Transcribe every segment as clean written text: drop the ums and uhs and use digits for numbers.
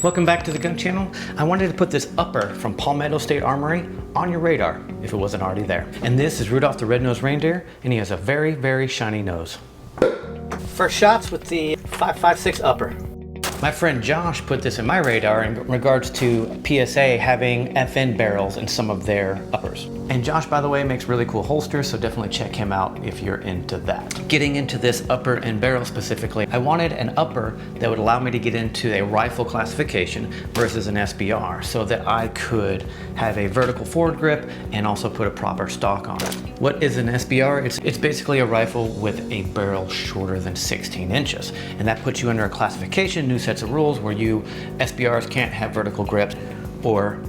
Welcome back to the gun channel. I wanted to put this upper from Palmetto State Armory on your radar if it wasn't already there. And this is Rudolph the Red-Nosed Reindeer, and he has a very, very shiny nose. First shots with the 5.56 upper. My friend Josh put this in my radar in regards to PSA having FN barrels in some of their uppers. And Josh, by the way, makes really cool holsters, so definitely check him out if you're into that. Getting into this upper and barrel specifically, I wanted an upper that would allow me to get into a rifle classification versus an SBR so that I could have a vertical forward grip and also put a proper stock on it. What is an SBR? It's basically a rifle with a barrel shorter than 16 inches. And that puts you under a classification, new sets of rules where SBRs can't have vertical grips or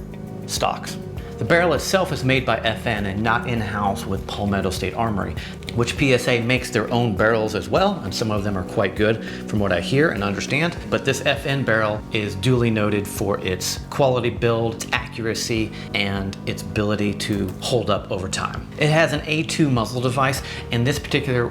stocks. The barrel itself is made by FN and not in-house with Palmetto State Armory, which PSA makes their own barrels as well, and some of them are quite good from what I hear and understand. But this FN barrel is duly noted for its quality build, its accuracy, and its ability to hold up over time. It has an A2 muzzle device, and this particular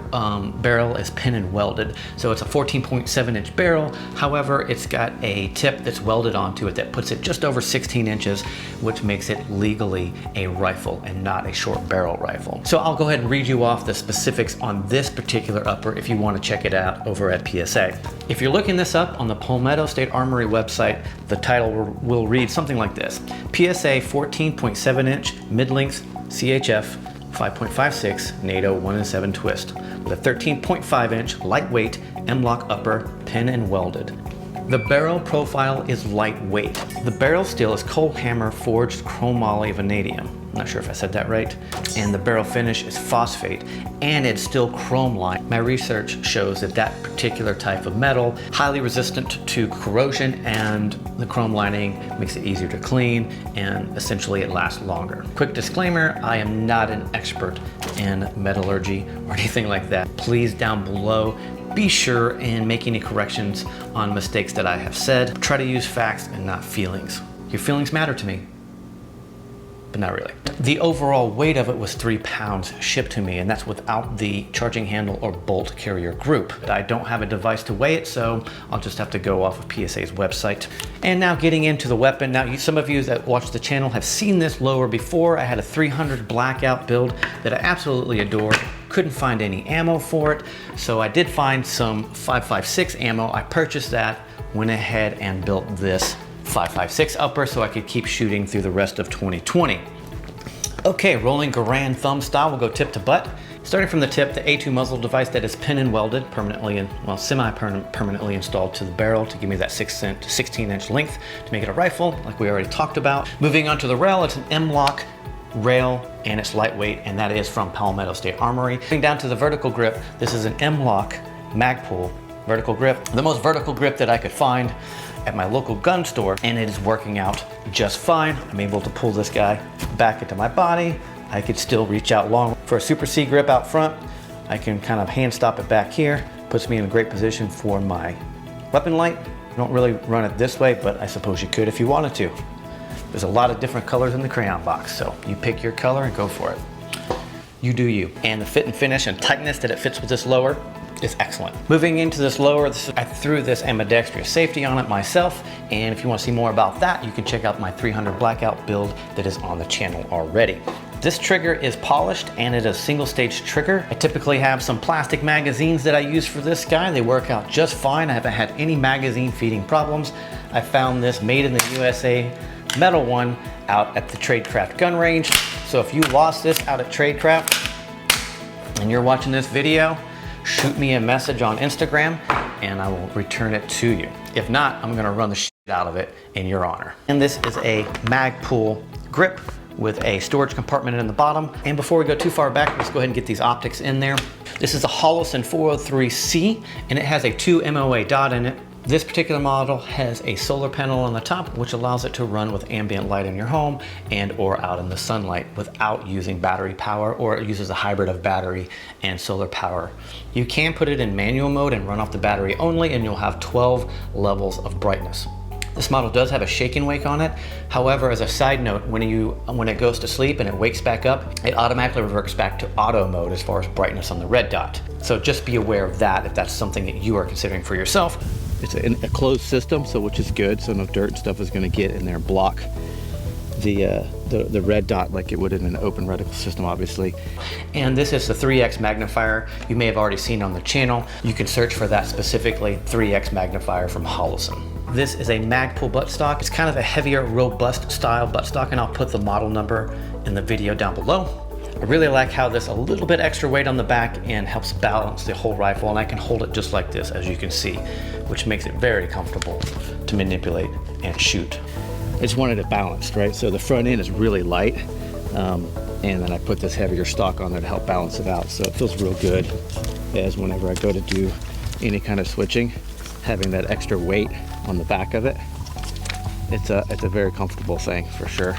barrel is pin and welded. So it's a 14.7 inch barrel. However, it's got a tip that's welded onto it that puts it just over 16 inches, which makes it legally a rifle and not a short barrel rifle. So I'll go ahead and read you off the specifics on this particular upper if you want to check it out over at PSA. If you're looking this up on the Palmetto State Armory website, the title will read something like this: PSA 14.7 inch mid-length CHF 5.56 NATO 1-in-7 twist with a 13.5 inch lightweight M-LOK upper, pin and welded. The barrel profile is lightweight. The barrel steel is cold hammer forged chromoly vanadium. I'm not sure if I said that right. And the barrel finish is phosphate, and it's still chrome lined. My research shows that that particular type of metal, highly resistant to corrosion, and the chrome lining makes it easier to clean, and essentially it lasts longer. Quick disclaimer, I am not an expert in metallurgy or anything like that. Please down below, be sure and make any corrections on mistakes that I have said. Try to use facts and not feelings. Your feelings matter to me, but not really. The overall weight of it was 3 pounds shipped to me, and that's without the charging handle or bolt carrier group. I don't have a device to weigh it, so I'll just have to go off of PSA's website. And now getting into the weapon. Now, some of you that watch the channel have seen this lower before. I had a 300 blackout build that I absolutely adore. Couldn't find any ammo for it, so I did find some 5.56 ammo. I purchased that, went ahead and built this 5.56 upper so I could keep shooting through the rest of 2020. Okay, rolling Garand thumb style, we'll go tip to butt. Starting from the tip, the A2 muzzle device that is pin and welded permanently, semi-permanently installed to the barrel to give me that 16 inch length to make it a rifle, like we already talked about. Moving on to the rail, it's an M-LOK rail, and it's lightweight, and that is from Palmetto State Armory. Moving down to the vertical grip, this is an M-LOK Magpul vertical grip, the most vertical grip that I could find at my local gun store, and it is working out just fine. I'm able to pull this guy back into my body. I could still reach out long. For a Super C grip out front, I can kind of hand stop it back here. Puts me in a great position for my weapon light. I don't really run it this way, but I suppose you could if you wanted to. There's a lot of different colors in the crayon box, so you pick your color and go for it. You do you. And the fit and finish and tightness that it fits with this lower is excellent. Moving into this lower, I threw this ambidextrous safety on it myself, and if you want to see more about that, you can check out my 300 blackout build that is on the channel already. This trigger is polished, and it is a single stage trigger. I typically have some plastic magazines that I use for this guy. They work out just fine. I haven't had any magazine feeding problems. I found this made in the USA metal one out at the Tradecraft gun range. So if you lost this out at Tradecraft and you're watching this video, shoot me a message on Instagram and I will return it to you. If not, I'm gonna run the shit out of it in your honor. And this is a Magpul grip with a storage compartment in the bottom. And before we go too far back, let's go ahead and get these optics in there. This is a Holosun 403C, and it has a 2 MOA dot in it. This particular model has a solar panel on the top, which allows it to run with ambient light in your home and or out in the sunlight without using battery power, or it uses a hybrid of battery and solar power. You can put it in manual mode and run off the battery only, and you'll have 12 levels of brightness. This model does have a shake and wake on it. However, as a side note, when it goes to sleep and it wakes back up, it automatically reverts back to auto mode as far as brightness on the red dot. So just be aware of that if that's something that you are considering for yourself. it's a closed system, so which is good, so no dirt and stuff is going to get in there and block the red dot like it would in an open reticle system, obviously. And this is the 3X magnifier you may have already seen on the channel. You can search for that specifically, 3X magnifier from Holosun. This is a Magpul buttstock. It's kind of a heavier, robust style buttstock, and I'll put the model number in the video down below. I really like how there's a little bit extra weight on the back and helps balance the whole rifle, and I can hold it just like this, as you can see, which makes it very comfortable to manipulate and shoot. I just wanted it balanced, right? So the front end is really light, and then I put this heavier stock on there to help balance it out. So it feels real good as whenever I go to do any kind of switching, having that extra weight on the back of it, it's a very comfortable thing for sure.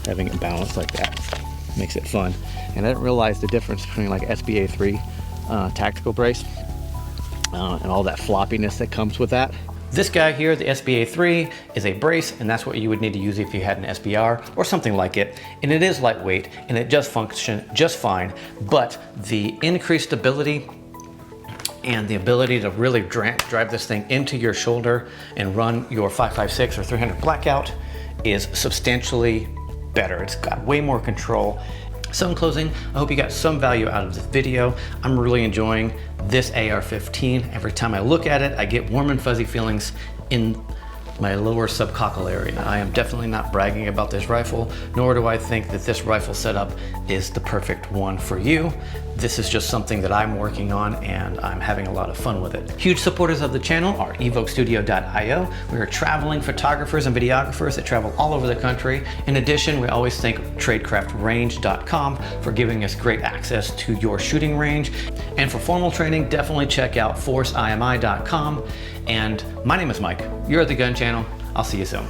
Having it balanced like that makes it fun. And I didn't realize the difference between like SBA 3 tactical brace and all that floppiness that comes with that. This guy here, the SBA 3, is a brace, and that's what you would need to use if you had an SBR or something like it. And it is lightweight, and it does function just fine, but the increased stability and the ability to really drive this thing into your shoulder and run your 5.56 or 300 blackout is substantially better. It's got way more control. So in closing, I hope you got some value out of this video. I'm really enjoying this AR-15. Every time I look at it, I get warm and fuzzy feelings in my lower subcockle area. I am definitely not bragging about this rifle, nor do I think that this rifle setup is the perfect one for you. This is just something that I'm working on, and I'm having a lot of fun with it. Huge supporters of the channel are evokestudio.io. We are traveling photographers and videographers that travel all over the country. In addition, we always thank tradecraftrange.com for giving us great access to your shooting range. And for formal training, definitely check out forceimi.com. And my name is Mike. You're at the Gun Channel. I'll see you soon.